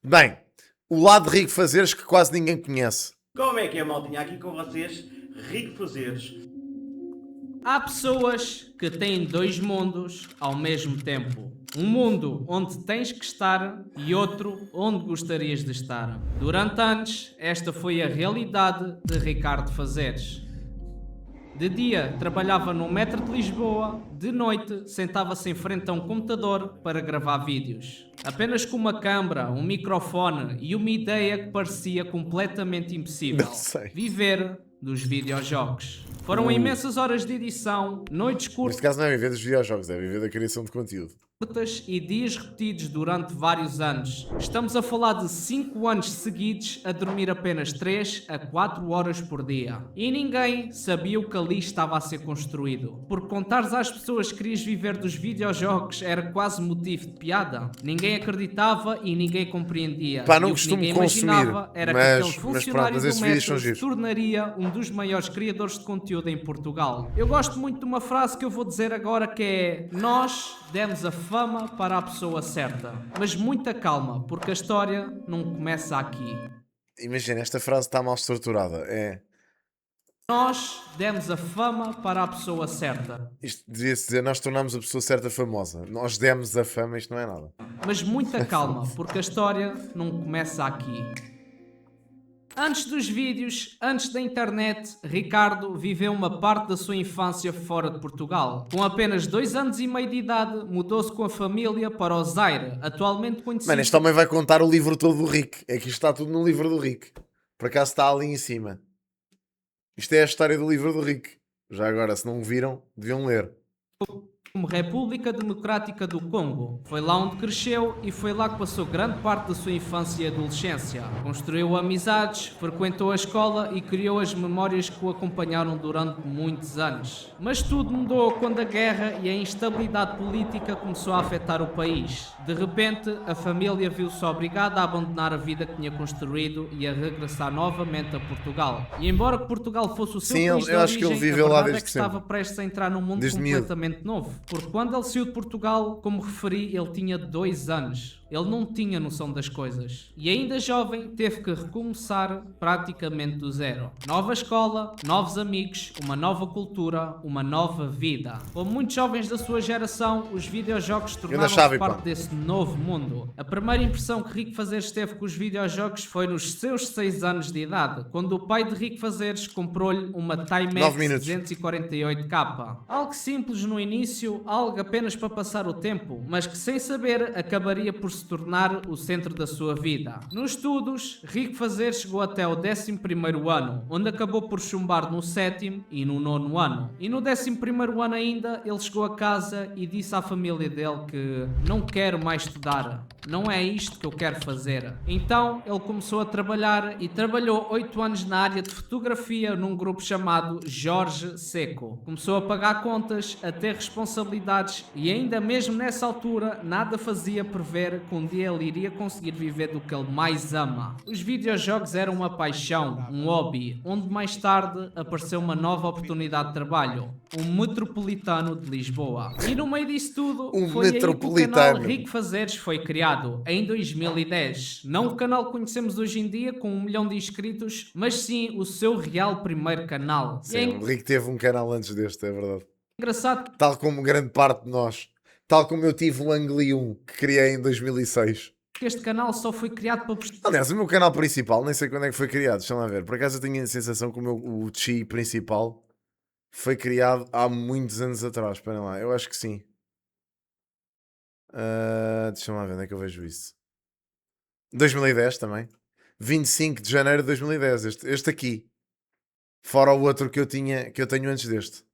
Bem, o lado de Rico Fazeres que quase ninguém conhece. Como é que é, maltinha? Aqui com vocês, Rico Fazeres. Há pessoas que têm dois mundos ao mesmo tempo. Um mundo onde tens que estar e outro onde gostarias de estar. Durante anos, esta foi a realidade de Ricardo Fazeres. De dia, trabalhava no metro de Lisboa, de noite, sentava-se em frente a um computador para gravar vídeos. Apenas com uma câmera, um microfone e uma ideia que parecia completamente impossível. Não sei. Viver dos videojogos. Foram imensas horas de edição, noites curtas Neste caso não é viver dos videojogos, é viver da criação de conteúdo. e dias repetidos durante vários anos. Estamos a falar de 5 anos seguidos a dormir apenas 3 a 4 horas por dia. E ninguém sabia o que ali estava a ser construído. Porque contares às pessoas que querias viver dos videojogos era quase motivo de piada. Ninguém acreditava e ninguém compreendia. Pá, não e o que costumo ninguém consumir, imaginava era mas que aquele pronto, funcionário mas do esses vídeos são metro se giros. tornaria um dos maiores criadores de conteúdo em Portugal. Eu gosto muito de uma frase que eu vou dizer agora que é: nós demos a fama para a pessoa certa. Mas muita calma, porque a história não começa aqui. Imagina, esta frase está mal estruturada. É, Nós demos a fama para a pessoa certa. isto devia-se dizer, nós tornamos a pessoa certa famosa. Nós demos a fama, isto não é nada. Mas muita calma, porque a história não começa aqui. Antes dos vídeos, antes da internet, Ricardo viveu uma parte da sua infância fora de Portugal. Com apenas 2 anos e meio de idade, mudou-se com a família para o Zaire, atualmente conhecido... Mano, este homem vai contar o livro todo do Rick. É que isto está tudo no livro do Rick. Por acaso está ali em cima. Isto é a história do livro do Rick. Já agora, se não o viram, deviam ler. como República Democrática do Congo. Foi lá onde cresceu e foi lá que passou grande parte da sua infância e adolescência. Construiu amizades, frequentou a escola e criou as memórias que o acompanharam durante muitos anos. Mas tudo mudou quando a guerra e a instabilidade política começou a afetar o país. De repente, a família viu-se obrigada a abandonar a vida que tinha construído e a regressar novamente a Portugal. E embora que Portugal fosse o seu Sim, país de eu acho que ele origem, viveu a lá verdade é desde que estava sempre. prestes a entrar num mundo Desde miúdo. completamente novo. Porque quando ele saiu de Portugal, como referi, ele tinha 2 anos. Ele não tinha noção das coisas. E ainda jovem, teve que recomeçar praticamente do zero. Nova escola, novos amigos, uma nova cultura, uma nova vida. Como muitos jovens da sua geração, os videojogos tornaram-se chave, parte pá. desse novo mundo. A primeira impressão que Rico Fazeres teve com os videojogos foi nos seus 6 anos de idade, quando o pai de Rico Fazeres comprou-lhe uma 9 Timex minutos. 248K. Algo simples no início, algo apenas para passar o tempo, mas que sem saber acabaria por se tornar o centro da sua vida. Nos estudos, Rico Fazeres chegou até o 11º ano, onde acabou por chumbar no 7º e no 9º ano. E no 11º ano ainda, ele chegou a casa e disse à família dele que não quero mais estudar, não é isto que eu quero fazer. Então ele começou a trabalhar e trabalhou 8 anos na área de fotografia num grupo chamado Jorge Seco. Começou a pagar contas, a ter responsabilidades e ainda mesmo nessa altura nada fazia prever que um dia ele iria conseguir viver do que ele mais ama. Os videojogos eram uma paixão, um hobby, onde mais tarde apareceu uma nova oportunidade de trabalho, um metropolitano de Lisboa. E no meio disso tudo, Um foi aí que o canal metropolitano. Rico Fazeres foi criado em 2010. Não o canal que conhecemos hoje em dia com 1 milhão de inscritos, mas sim o seu real primeiro canal. E é Sim, o Rick teve um canal antes deste, é verdade. engraçado Tal como grande parte de nós. Tal como eu tive o Angli 1, que criei em 2006. que este canal só foi criado para Aliás, o meu canal principal, nem sei quando é que foi criado, deixa lá ver. Por acaso eu tenho a sensação que o Chi principal foi criado há muitos anos atrás. Esperem lá, eu acho que sim. Deixa lá ver onde é que eu vejo isso. 2010 também. 25 de janeiro de 2010, este aqui. Fora o outro que eu tenho antes deste.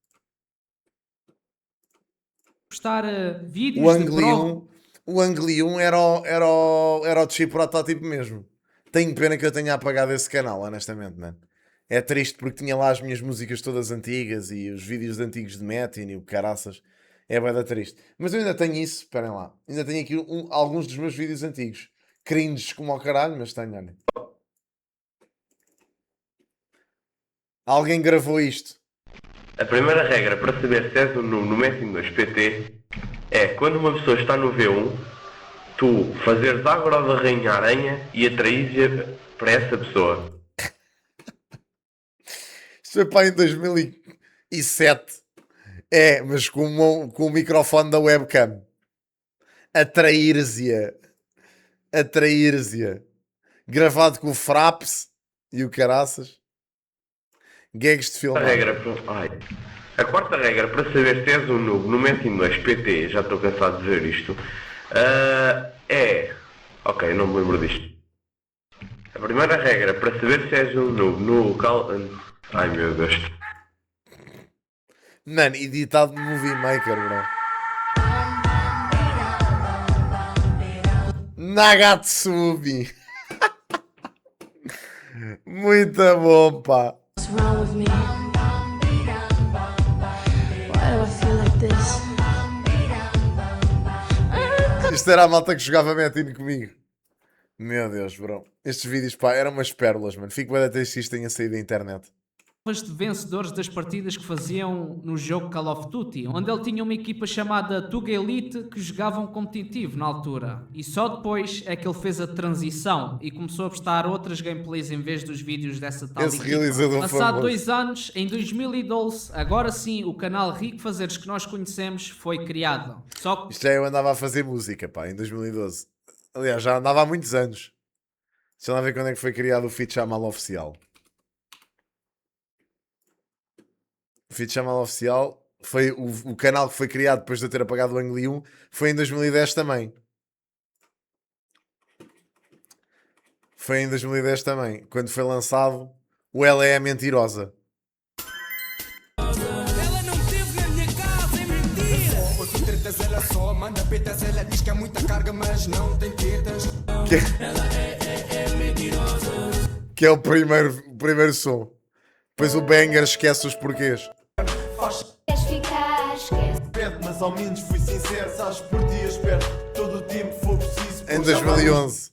postar O vídeos de Angli prova. 1, o Angli 1 era o chip protótipo mesmo. Tenho pena que eu tenha apagado esse canal, honestamente, mano. É triste porque tinha lá as minhas músicas todas antigas e os vídeos antigos de Metin e o caraças. É bué da triste. Mas eu ainda tenho isso, esperem lá. Ainda tenho aqui alguns dos meus vídeos antigos. Cringes como ao caralho, mas tenho, olha. Alguém gravou isto. A primeira regra para saber se és um noob no Metin 2 PT é quando uma pessoa está no V1, tu fazeres água da Rainha Aranha e atraís para essa pessoa. Isto foi pá em 2007. É, mas com o microfone da webcam. Atrair-se-a. Atrair-se-a. Gravado com o Fraps e o caraças. Gags de A filmar. a quarta regra para saber se és um noob no Metin 2 PT, já estou cansado de dizer isto, é... Ok, não me lembro disto. A primeira regra para saber se és um noob no local... Ai meu Deus. Mano, editado no Movie Maker, bro. Nagatsubi. Muito bom, pá. What's wrong with me? Why do I feel like this? Isto era a malta que jogava Metin comigo. Meu Deus, bro. Estes vídeos, pá, eram umas pérolas, mano. Fico bem até se isto tenha saído da internet. De vencedores das partidas que faziam no jogo Call of Duty, onde ele tinha uma equipa chamada Tuga Elite que jogavam competitivo na altura. E só depois é que ele fez a transição e começou a postar outras gameplays em vez dos vídeos dessa tal Esse equipa. realizador Passado famoso. 2 anos, em 2012, agora sim o canal Rico Fazeres que nós conhecemos foi criado. Só que Isto já eu andava a fazer música, pá, em 2012. Aliás, já andava há muitos anos. Deixa lá ver quando é que foi criado o Fit Chamal Oficial. O Fit Chamal Oficial foi o canal que foi criado depois de eu ter apagado o Angli 1. Foi em 2010 também. Foi em 2010 também. Quando foi lançado o Ela é a Mentirosa. Ela não esteve na minha casa, é mentira. Ouço tretas, ela só manda petas. Ela diz que há muita carga, mas não tem tetas. Que é o primeiro som. Depois o banger esquece os porquês. Queres ficar, esquece. Pede, mas ao menos fui sincero. Sabes, por ti eu espero todo o tempo que for preciso. Em 2011.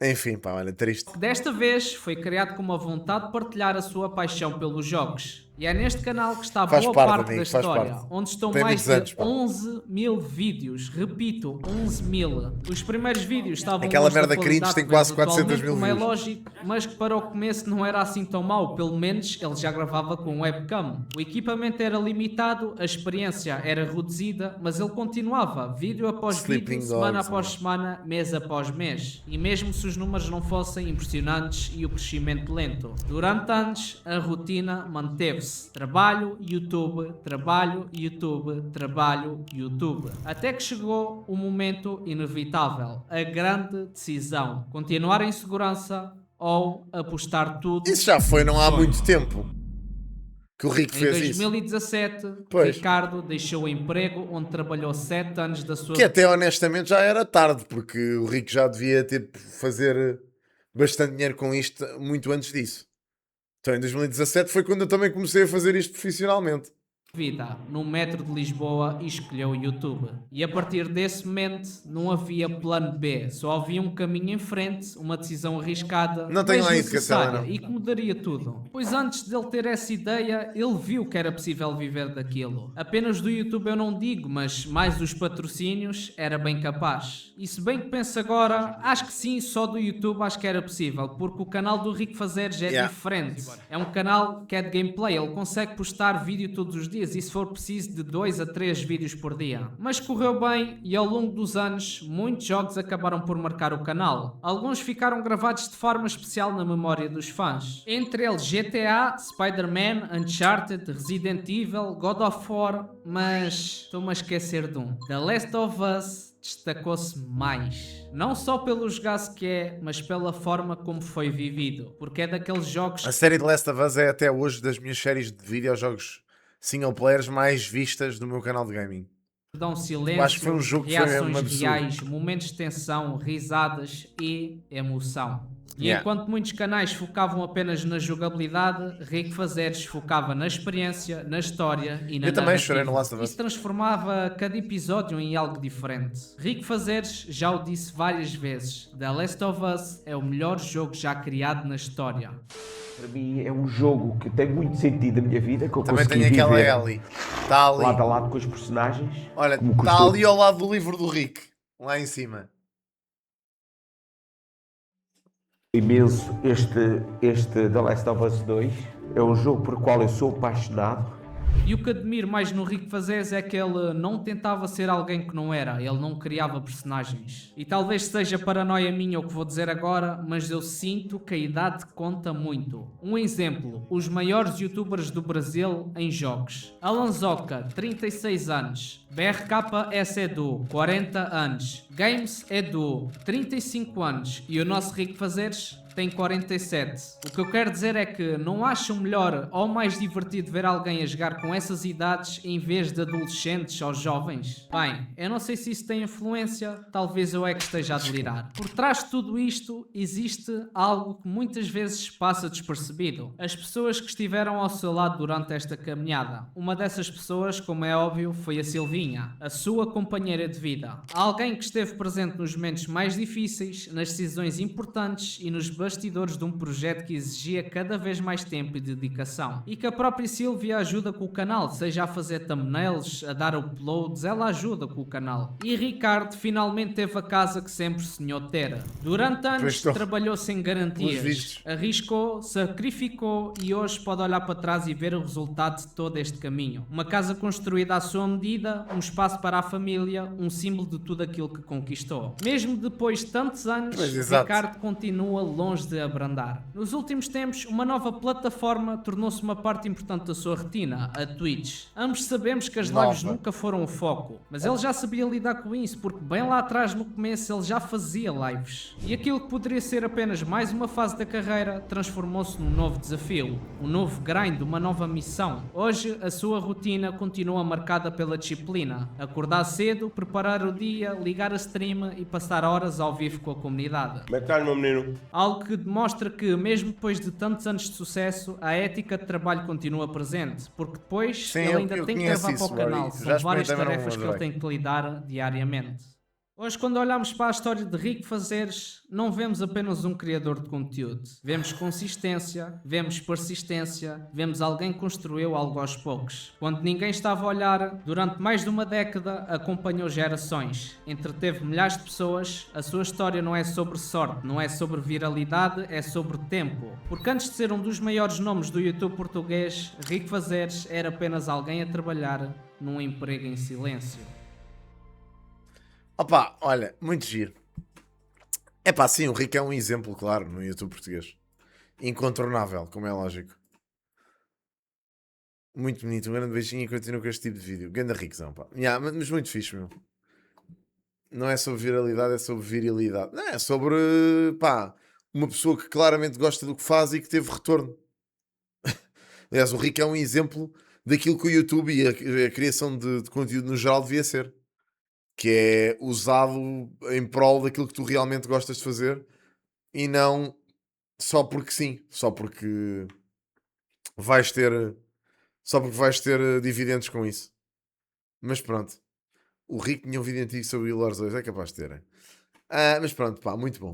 Enfim, pá, olha, triste. desta vez foi criado com uma vontade de partilhar a sua paixão pelos jogos. E é neste canal que está Faz boa parte, parte amigo, da faz história, parte. onde estão Tem mais muitos de anos, pá. 11 mil vídeos. Repito, 11 mil. Os primeiros vídeos estavam Aquela longe da merda cringe qualidade tem que quase vemos 400 mil atualmente, como é views. lógico, mas que para o começo não era assim tão mau. Pelo menos ele já gravava com webcam. O equipamento era limitado, a experiência era reduzida, mas ele continuava, vídeo após Sleeping vídeo, semana Dogs, após mano. semana, mês após mês. E mesmo se os números não fossem impressionantes e o crescimento lento. Durante anos, a rotina manteve-se. Trabalho, YouTube, trabalho, YouTube, trabalho, YouTube. Até que chegou o momento inevitável. A grande decisão. Continuar em segurança ou apostar tudo. Isso já foi não há muito tempo que o Rico Em fez isso. 2017, Pois. Ricardo deixou o emprego onde trabalhou 7 anos da sua Que até honestamente já era tarde, porque o Rico já devia ter fazer bastante dinheiro com isto muito antes disso. Então em 2017 foi quando eu também comecei a fazer isto profissionalmente. vida no metro de Lisboa e escolheu o YouTube. E a partir desse momento não havia plano B, só havia um caminho em frente, uma decisão arriscada, Não tenho mas lá isso, necessária Castela, não. e que mudaria tudo. Pois antes dele ter essa ideia, ele viu que era possível viver daquilo. Apenas do YouTube eu não digo, mas mais os patrocínios era bem capaz. E se bem que penso agora, acho que sim, só do YouTube acho que era possível, porque o canal do Rico Fazeres é Yeah. diferente. É um canal que é de gameplay, ele consegue postar vídeo todos os dias e se for preciso de 2 a 3 vídeos por dia. Mas correu bem e ao longo dos anos muitos jogos acabaram por marcar o canal. Alguns ficaram gravados de forma especial na memória dos fãs. Entre eles GTA, Spider-Man, Uncharted, Resident Evil, God of War, mas estou-me a esquecer de um. The Last of Us destacou-se mais. Não só pelo jogaço que é, mas pela forma como foi vivido. Porque é daqueles jogos A série de Last of Us é até hoje das minhas séries de videojogos single players mais vistas do meu canal de gaming. que dão silêncio, Acho que foi um jogo que foi reações mesmo absurdo. reais, momentos de tensão, risadas e emoção. E Yeah. enquanto muitos canais focavam apenas na jogabilidade, Rico Fazeres focava na experiência, na história e na Eu também narrativa. chorei no Last of Us. Isso transformava cada episódio em algo diferente. Rico Fazeres já o disse várias vezes, The Last of Us é o melhor jogo já criado na história. Para mim é um jogo que tem muito sentido na minha vida, que eu Também consegui tem aquela viver Ellie. Está ali. lado a lado com os personagens. Olha, como está costumo. ali ao lado do livro do Rick. Lá em cima. Imenso este The Last of Us 2. É um jogo por qual eu sou apaixonado. E o que admiro mais no Rico Fazeres é que ele não tentava ser alguém que não era, ele não criava personagens. E talvez seja paranoia minha o que vou dizer agora, mas eu sinto que a idade conta muito. Um exemplo, os maiores youtubers do Brasil em jogos. Alan Zoca, 36 anos. BRKS Edu, 40 anos. Games Edu, 35 anos. E o nosso Rico Fazeres tem 47. O que eu quero dizer é que não acham melhor ou mais divertido ver alguém a jogar com essas idades em vez de adolescentes ou jovens? Bem, eu não sei se isso tem influência, talvez eu é que esteja a delirar. Por trás de tudo isto existe algo que muitas vezes passa despercebido. As pessoas que estiveram ao seu lado durante esta caminhada. Uma dessas pessoas, como é óbvio, foi a Silvinha, a sua companheira de vida. Alguém que esteve presente nos momentos mais difíceis, nas decisões importantes e nos bastidores de um projeto que exigia cada vez mais tempo e dedicação. E que a própria Silvia ajuda com o canal, seja a fazer thumbnails, a dar uploads, ela ajuda com o canal. E Ricardo finalmente teve a casa que sempre sonhou ter. Durante anos trabalhou sem garantias, arriscou, sacrificou e hoje pode olhar para trás e ver o resultado de todo este caminho. Uma casa construída à sua medida, um espaço para a família, um símbolo de tudo aquilo que conquistou. Mesmo depois de tantos anos, Ricardo continua longe de abrandar. Nos últimos tempos, uma nova plataforma tornou-se uma parte importante da sua rotina, a Twitch. Ambos sabemos que as lives nunca foram o foco, mas ele já sabia lidar com isso, porque bem lá atrás no começo ele já fazia lives. E aquilo que poderia ser apenas mais uma fase da carreira, transformou-se num novo desafio, um novo grind, uma nova missão. Hoje, a sua rotina continua marcada pela disciplina. Acordar cedo, preparar o dia, ligar a stream e passar horas ao vivo com a comunidade. Como é que estás, meu menino? Algo que demonstra que, mesmo depois de tantos anos de sucesso, a ética de trabalho continua presente, porque depois ele ainda tem que gravar para o canal, são várias tarefas que ele tem que lidar diariamente. Hoje, quando olhamos para a história de Rico Fazeres, não vemos apenas um criador de conteúdo. Vemos consistência, vemos persistência, vemos alguém que construiu algo aos poucos. Quando ninguém estava a olhar, durante mais de uma década, acompanhou gerações, entreteve milhares de pessoas. A sua história não é sobre sorte, não é sobre viralidade, é sobre tempo. Porque antes de ser um dos maiores nomes do YouTube português, Rico Fazeres era apenas alguém a trabalhar num emprego em silêncio. Opa, olha, muito giro. É pá, sim, o Rico é um exemplo, claro, no YouTube português. Incontornável, como é lógico. Muito bonito, um grande beijinho e continuo com este tipo de vídeo. Ganda Riquezão, pá. Mas muito fixe, meu. Não é sobre viralidade, é sobre virilidade. Não, é sobre, pá, uma pessoa que claramente gosta do que faz e que teve retorno. Aliás, o Rico é um exemplo daquilo que o YouTube e a criação de conteúdo no geral devia ser. Que é usado em prol daquilo que tu realmente gostas de fazer e não só porque sim, só porque vais ter dividendos com isso. Mas pronto, o Rico tinha um vídeo antigo sobre o Ilores 2, é capaz de ter. Mas pronto, pá, muito bom.